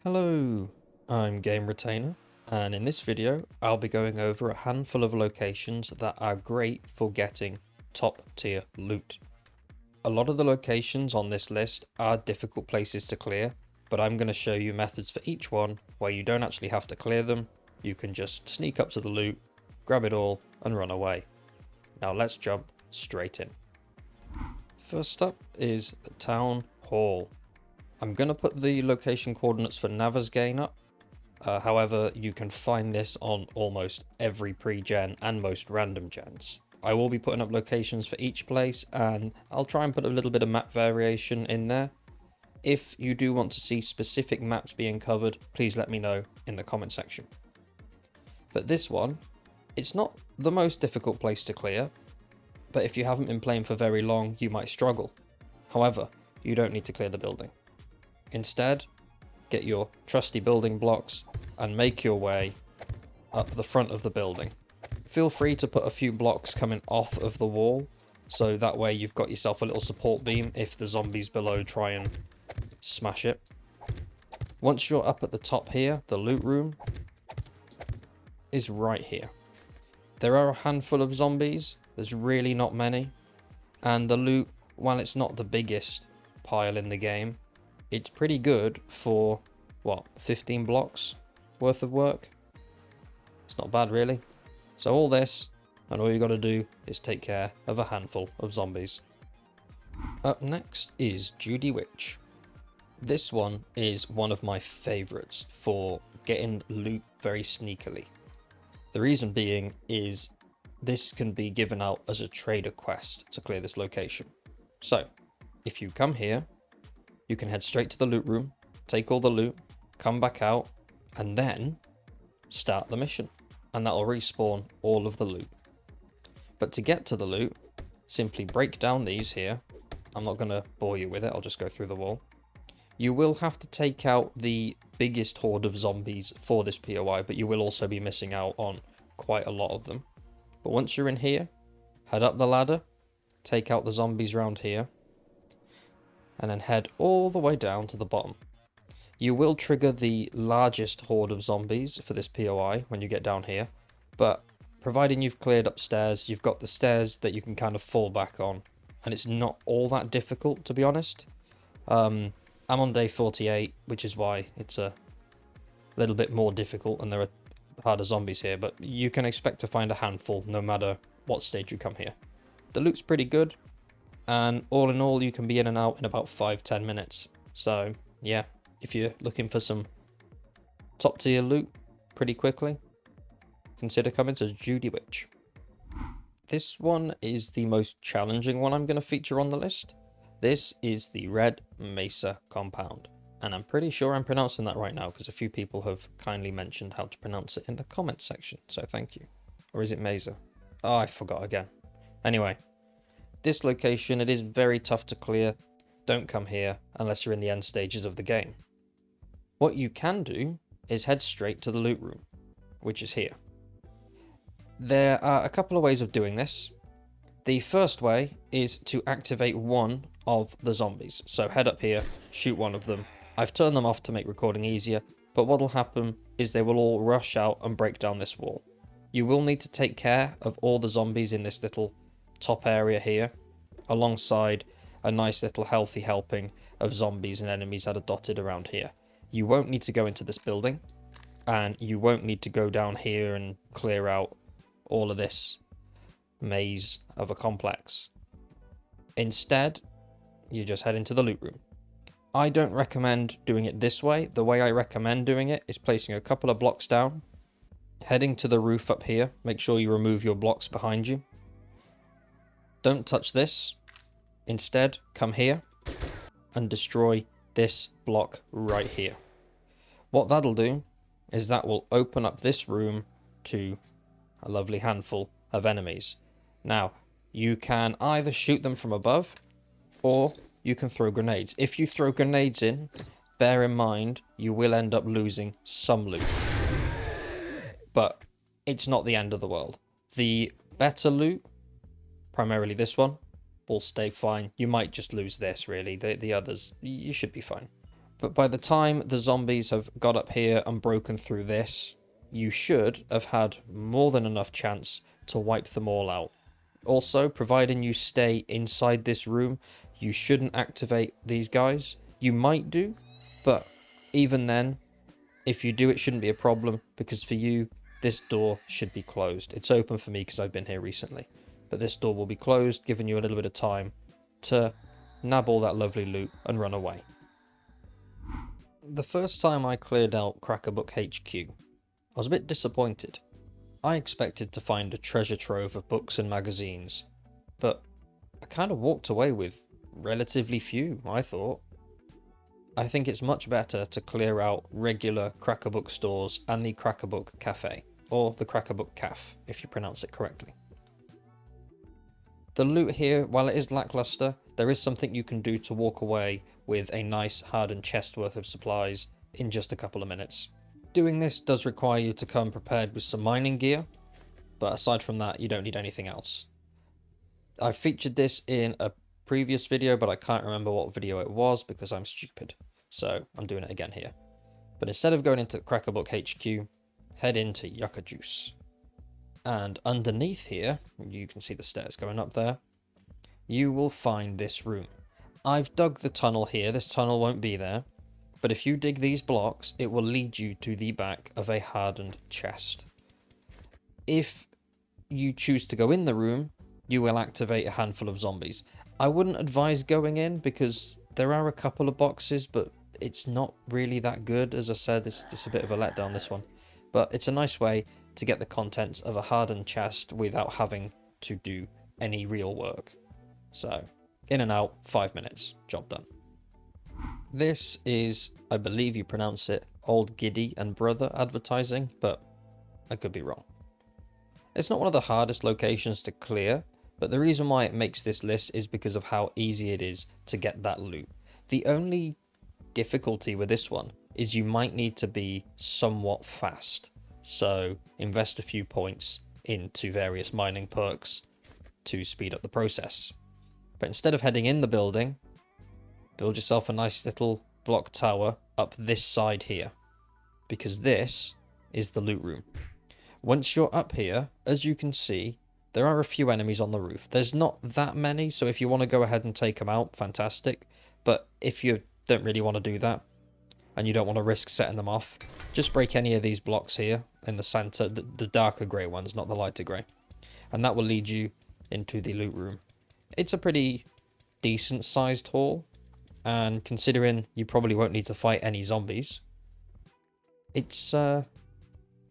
Hello, I'm Game Retainer, and in this video I'll be going over a handful of locations that are great for getting top tier loot. A lot of the locations on this list are difficult places to clear, but I'm going to show you methods for each one where you don't actually have to clear them, you can just sneak up to the loot, grab it all and run away. Now let's jump straight in. First up is the Town Hall. I'm going to put the location coordinates for Navezgane up. However, you can find this on almost every pre-gen and most random gens. I will be putting up locations for each place, and I'll try and put a little bit of map variation in there. If you do want to see specific maps being covered, please let me know in the comment section. But this one, it's not the most difficult place to clear, but if you haven't been playing for very long, you might struggle. However, you don't need to clear the building. Instead, get your trusty building blocks and make your way up the front of the building. Feel free to put a few blocks coming off of the wall, so that way you've got yourself a little support beam if the zombies below try and smash it. Once you're up at the top here, the loot room is right here. There are a handful of zombies, there's really not many, and the loot, while it's not the biggest pile in the game, it's pretty good for, what, 15 blocks worth of work? It's not bad, really. So all this, and all you got to do is take care of a handful of zombies. Up next is Judie Witch. This one is one of my favourites for getting loot very sneakily. The reason being is this can be given out as a trader quest to clear this location. So, if you come here, you can head straight to the loot room, take all the loot, come back out, and then start the mission. And that'll respawn all of the loot. But to get to the loot, simply break down these here. I'm not going to bore you with it, I'll just go through the wall. You will have to take out the biggest horde of zombies for this POI, but you will also be missing out on quite a lot of them. But once you're in here, head up the ladder, take out the zombies around here, and then head all the way down to the bottom. You will trigger the largest horde of zombies for this POI when you get down here, but providing you've cleared upstairs, you've got the stairs that you can kind of fall back on, and it's not all that difficult, to be honest. I'm on day 48, which is why it's a little bit more difficult and there are harder zombies here, but you can expect to find a handful no matter what stage you come here. The loot's pretty good, and all in all you can be in and out in about 5-10 minutes. So yeah, if you're looking for some top tier loot pretty quickly, consider coming to Judie Witch. This one is the most challenging one I'm going to feature on the list. This is the Red Mesa compound, and I'm pretty sure I'm pronouncing that right now because a few people have kindly mentioned how to pronounce it in the comments section, so thank you. Or is it Mesa? Oh, I forgot again. Anyway, this location, it is very tough to clear. Don't come here unless you're in the end stages of the game. What you can do is head straight to the loot room, which is here. There are a couple of ways of doing this. The first way is to activate one of the zombies. So head up here, shoot one of them. I've turned them off to make recording easier, but what will happen is they will all rush out and break down this wall. You will need to take care of all the zombies in this little top area here, alongside a nice little healthy helping of zombies and enemies that are dotted around here. You won't need to go into this building, and you won't need to go down here and clear out all of this maze of a complex. Instead, you just head into the loot room. I don't recommend doing it this way. The way I recommend doing it is placing a couple of blocks down, heading to the roof up here. Make sure you remove your blocks behind you. Don't touch this. Instead, come here and destroy this block right here. What that'll do is that will open up this room to a lovely handful of enemies. Now, you can either shoot them from above or you can throw grenades. If you throw grenades in, bear in mind you will end up losing some loot. But it's not the end of the world. The better loot, primarily this one, will stay fine. You might just lose this, really. The others, you should be fine. But by the time the zombies have got up here and broken through this, you should have had more than enough chance to wipe them all out. Also, providing you stay inside this room, you shouldn't activate these guys. You might do, but even then, if you do, it shouldn't be a problem, because for you, this door should be closed. It's open for me because I've been here recently, but this door will be closed, giving you a little bit of time to nab all that lovely loot and run away. The first time I cleared out Crackerbook HQ, I was a bit disappointed. I expected to find a treasure trove of books and magazines, but I kind of walked away with relatively few, I thought. I think it's much better to clear out regular Crackerbook stores and the Crackerbook Cafe, or the Crackerbook Caf, if you pronounce it correctly. The loot here, while it is lackluster, there is something you can do to walk away with a nice hardened chest worth of supplies in just a couple of minutes. Doing this does require you to come prepared with some mining gear, but aside from that, you don't need anything else. I've featured this in a previous video, but I can't remember what video it was because I'm stupid, so I'm doing it again here. But instead of going into Crackerbook HQ, head into Yucca Juice. And underneath here, you can see the stairs going up there, you will find this room. I've dug the tunnel here, this tunnel won't be there, but if you dig these blocks, it will lead you to the back of a hardened chest. If you choose to go in the room, you will activate a handful of zombies. I wouldn't advise going in because there are a couple of boxes, but it's not really that good. As I said, it's a bit of a letdown, this one. But it's a nice way to get the contents of a hardened chest without having to do any real work. So, in and out, 5 minutes, job done. This is, I believe you pronounce it, Olgiddy Brother advertising, but I could be wrong. It's not one of the hardest locations to clear, but the reason why it makes this list is because of how easy it is to get that loot. The only difficulty with this one is you might need to be somewhat fast. So invest a few points into various mining perks to speed up the process. But instead of heading in the building, build yourself a nice little block tower up this side here, because this is the loot room. Once you're up here, as you can see, there are a few enemies on the roof. There's not that many, so if you want to go ahead and take them out, fantastic. But if you don't really want to do that, and you don't want to risk setting them off, just break any of these blocks here in the center, the darker grey ones, not the lighter grey. And that will lead you into the loot room. It's a pretty decent sized hall, and considering you probably won't need to fight any zombies, it's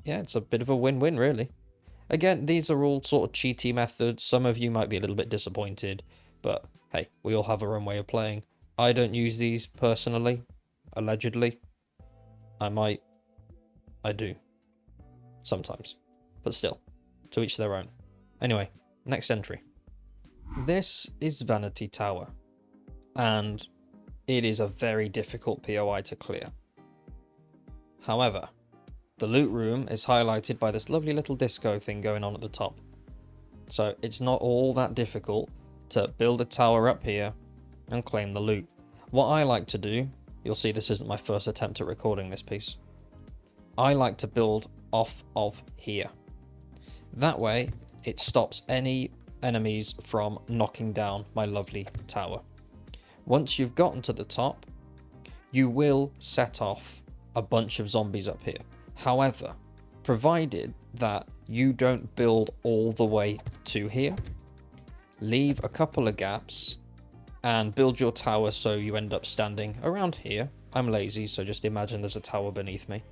it's a bit of a win-win really. Again, these are all sort of cheaty methods. Some of you might be a little bit disappointed, but hey, we all have our own way of playing. I don't use these personally. Allegedly. I might. I do. Sometimes. But still. To each their own. Anyway, next entry. This is Vanity Tower. And it is a very difficult POI to clear. However, the loot room is highlighted by this lovely little disco thing going on at the top. So it's not all that difficult to build a tower up here and claim the loot. What I like to do, you'll see this isn't my first attempt at recording this piece, I like to build off of here. That way, it stops any enemies from knocking down my lovely tower. Once you've gotten to the top, you will set off a bunch of zombies up here. However, provided that you don't build all the way to here, leave a couple of gaps and build your tower so you end up standing around here. I'm lazy, so just imagine there's a tower beneath me.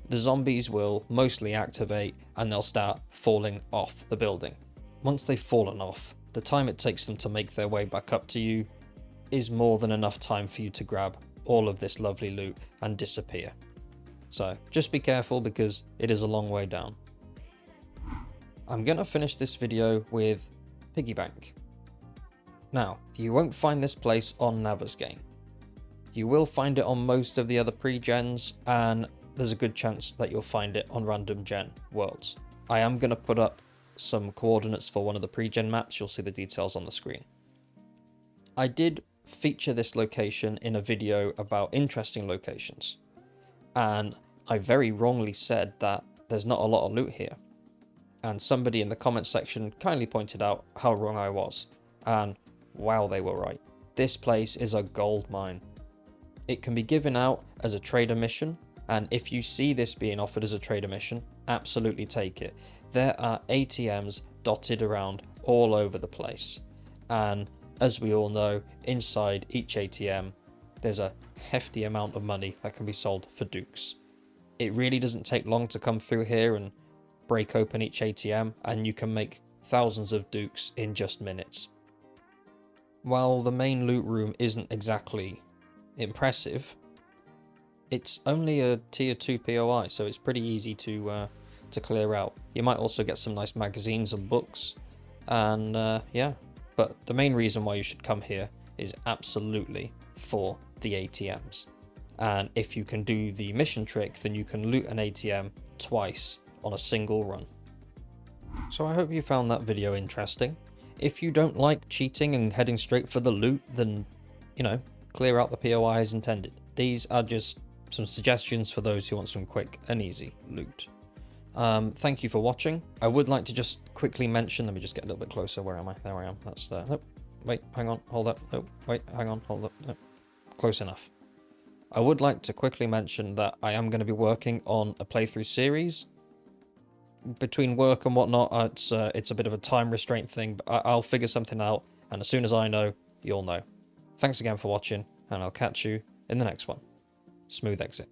The zombies will mostly activate and they'll start falling off the building. Once they've fallen off, the time it takes them to make their way back up to you is more than enough time for you to grab all of this lovely loot and disappear. So just be careful because it is a long way down. I'm going to finish this video with Piggy Bank. Now, you won't find this place on Naversgain. You will find it on most of the other pre-gens, and there's a good chance that you'll find it on random gen worlds. I am going to put up some coordinates for one of the pre-gen maps. You'll see the details on the screen. I did feature this location in a video about interesting locations. And I very wrongly said that there's not a lot of loot here. And somebody in the comment section kindly pointed out how wrong I was. And wow, they were right. This place is a gold mine. It can be given out as a trader mission, and if you see this being offered as a trader mission, absolutely take it. There are ATMs dotted around all over the place, and as we all know, inside each ATM there's a hefty amount of money that can be sold for dukes. It really doesn't take long to come through here and break open each ATM, and you can make thousands of dukes in just minutes. While the main loot room isn't exactly impressive, it's only a tier 2 POI, so it's pretty easy to clear out. You might also get some nice magazines and books, and yeah, but the main reason why you should come here is absolutely for the ATMs. And if you can do the mission trick, then you can loot an ATM twice on a single run. So I hope you found that video interesting. If you don't like cheating and heading straight for the loot, then, you know, clear out the POI as intended. These are just some suggestions for those who want some quick and easy loot. Thank you for watching. I would like to just quickly mention, let me just get a little bit closer. Where am I? There I am. That's nope. Wait, hang on, hold up. Nope, wait, hang on, hold up. Nope. Close enough. I would like to quickly mention that I am going to be working on a playthrough series. Between work and whatnot, it's a bit of a time restraint thing, but I'll figure something out, and as soon as I know, you'll know. Thanks again for watching, and I'll catch you in the next one. Smooth exit.